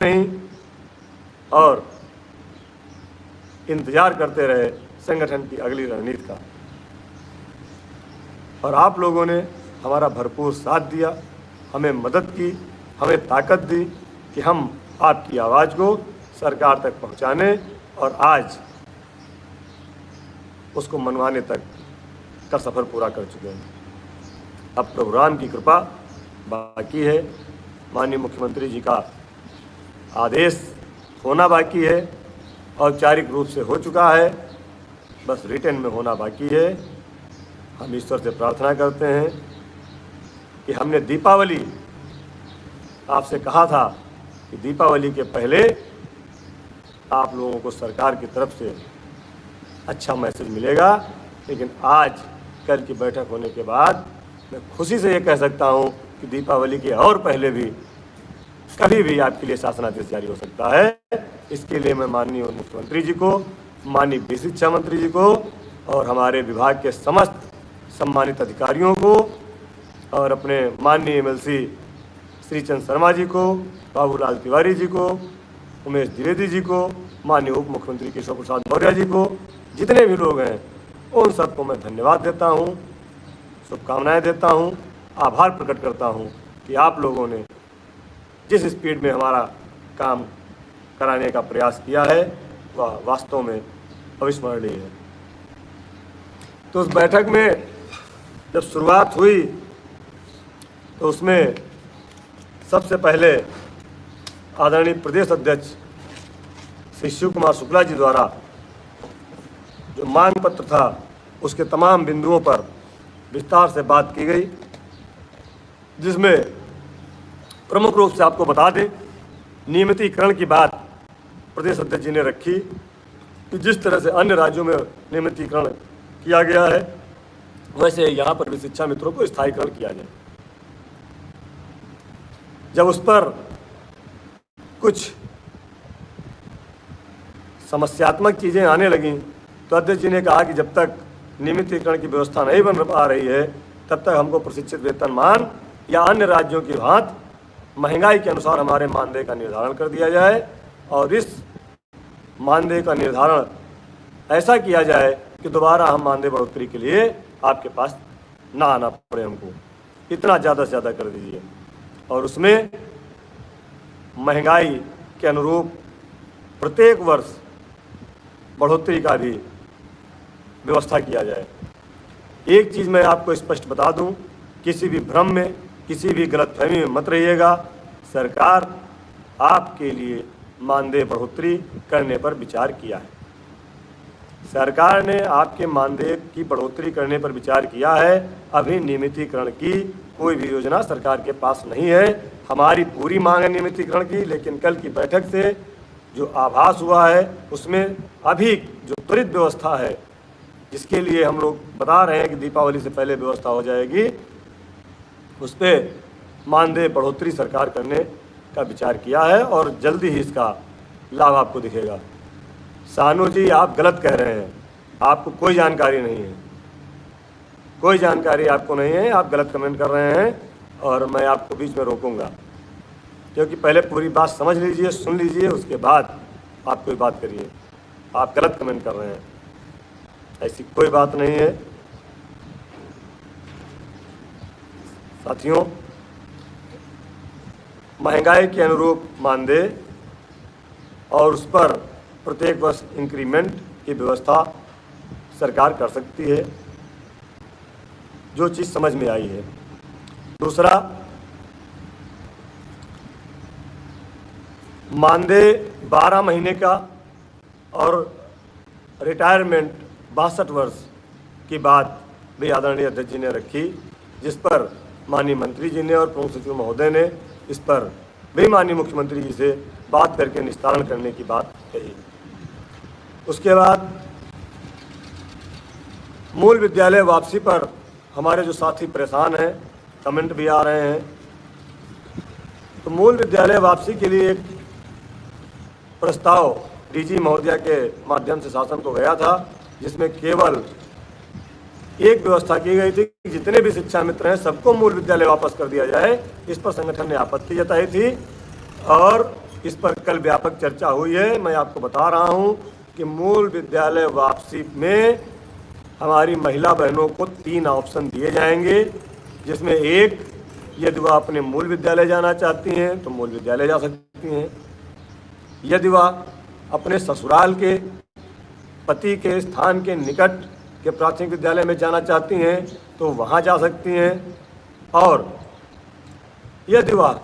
नहीं और इंतजार करते रहे संगठन की अगली रणनीति का। और आप लोगों ने हमारा भरपूर साथ दिया, हमें मदद की, हमें ताकत दी कि हम आपकी आवाज़ को सरकार तक पहुंचाने और आज उसको मनवाने तक का सफ़र पूरा कर चुके हैं। अब प्रोग्राम की कृपा बाकी है, माननीय मुख्यमंत्री जी का आदेश होना बाकी है, औपचारिक रूप से हो चुका है, बस रिटर्न में होना बाकी है। हम ईश्वर से प्रार्थना करते हैं कि हमने दीपावली आपसे कहा था कि दीपावली के पहले आप लोगों को सरकार की तरफ से अच्छा मैसेज मिलेगा, लेकिन आज कल की बैठक होने के बाद मैं खुशी से ये कह सकता हूँ कि दीपावली के और पहले भी कभी भी आपके लिए शासनादेश जारी हो सकता है। इसके लिए मैं माननीय मुख्यमंत्री जी को, माननीय वित्त शिक्षा मंत्री जी को और हमारे विभाग के समस्त सम्मानित अधिकारियों को और अपने माननीय एमएलसी श्रीचंद शर्मा जी को, बाबूलाल तिवारी जी को, उमेश द्विवेदी जी को, माननीय उप मुख्यमंत्री केशव प्रसाद मौर्य जी को, जितने भी लोग हैं उन सबको मैं धन्यवाद देता हूँ, शुभकामनाएं देता हूँ, आभार प्रकट करता हूँ कि आप लोगों ने जिस स्पीड में हमारा काम कराने का प्रयास किया है वह वास्तव में अविस्मरणीय है। तो उस बैठक में जब शुरुआत हुई तो उसमें सबसे पहले आदरणीय प्रदेश अध्यक्ष श्री शिव कुमार शुक्ला जी द्वारा जो मांग पत्र था उसके तमाम बिंदुओं पर विस्तार से बात की गई, जिसमें प्रमुख रूप से आपको बता दें नियमितीकरण की बात प्रदेश अध्यक्ष जी ने रखी कि जिस तरह से अन्य राज्यों में नियमितीकरण किया गया है वैसे यहाँ पर भी शिक्षा मित्रों को स्थायीकरण किया जाए। जब उस पर कुछ समस्यात्मक चीज़ें आने लगीं तो अध्यक्ष जी ने कहा कि जब तक नियमितीकरण की व्यवस्था नहीं बन पा रही है तब तक हमको प्रशिक्षित वेतनमान या अन्य राज्यों की भांति महंगाई के अनुसार हमारे मानदेय का निर्धारण कर दिया जाए और इस मानदेय का निर्धारण ऐसा किया जाए कि दोबारा हम मानदेय बढ़ोतरी के लिए आपके पास ना आना पड़े, हमको इतना ज़्यादा से ज़्यादा कर दीजिए और उसमें महंगाई के अनुरूप प्रत्येक वर्ष बढ़ोतरी का भी व्यवस्था किया जाए। एक चीज़ मैं आपको स्पष्ट बता दूं, किसी भी भ्रम में, किसी भी गलतफहमी में मत रहिएगा। सरकार आपके लिए मानदेय बढ़ोतरी करने पर विचार किया है। सरकार ने आपके मानदेय की बढ़ोतरी करने पर विचार किया है। अभी नियमितीकरण की कोई भी योजना सरकार के पास नहीं है। हमारी पूरी मांग है नियमितीकरण की, लेकिन कल की बैठक से जो आभास हुआ है उसमें अभी जो त्वरित व्यवस्था है जिसके लिए हम लोग बता रहे हैं कि दीपावली से पहले व्यवस्था हो जाएगी, उस पर मानदेय बढ़ोतरी सरकार करने का विचार किया है और जल्दी ही इसका लाभ आपको दिखेगा। सानू जी, आप गलत कह रहे हैं, आपको कोई जानकारी नहीं है, कोई जानकारी आपको नहीं है, आप गलत कमेंट कर रहे हैं और मैं आपको बीच में रोकूंगा, क्योंकि पहले पूरी बात समझ लीजिए, सुन लीजिए, उसके बाद आप कोई बात करिए। आप गलत कमेंट कर रहे हैं, ऐसी कोई बात नहीं है। साथियों, महंगाई के अनुरूप मानदेय और उस पर प्रत्येक वर्ष इंक्रीमेंट की व्यवस्था सरकार कर सकती है, जो चीज़ समझ में आई है। दूसरा, मानदेय 12 महीने का और रिटायरमेंट 62 वर्ष की बात भी आदरणीय अध्यक्ष जी ने रखी, जिस पर माननीय मंत्री जी ने और प्रमुख सचिव महोदय ने इस पर भी माननीय मुख्यमंत्री जी से बात करके निस्तारण करने की बात कही। उसके बाद मूल विद्यालय वापसी पर हमारे जो साथी परेशान हैं, कमेंट भी आ रहे हैं, तो मूल विद्यालय वापसी के लिए एक प्रस्ताव डीजी महोदया के माध्यम से शासन को गया था, जिसमें केवल एक व्यवस्था की गई थी कि जितने भी शिक्षा मित्र हैं सबको मूल विद्यालय वापस कर दिया जाए। इस पर संगठन ने आपत्ति जताई थी और इस पर कल व्यापक चर्चा हुई है। मैं आपको बता रहा हूं कि मूल विद्यालय वापसी में हमारी महिला बहनों को 3 ऑप्शन दिए जाएंगे, जिसमें एक, यदि वह अपने मूल विद्यालय जाना चाहती हैं तो मूल विद्यालय जा सकती हैं। यदि वह अपने ससुराल के पति के स्थान के निकट के प्राथमिक विद्यालय में जाना चाहती हैं तो वहाँ जा सकती हैं। और यदि वह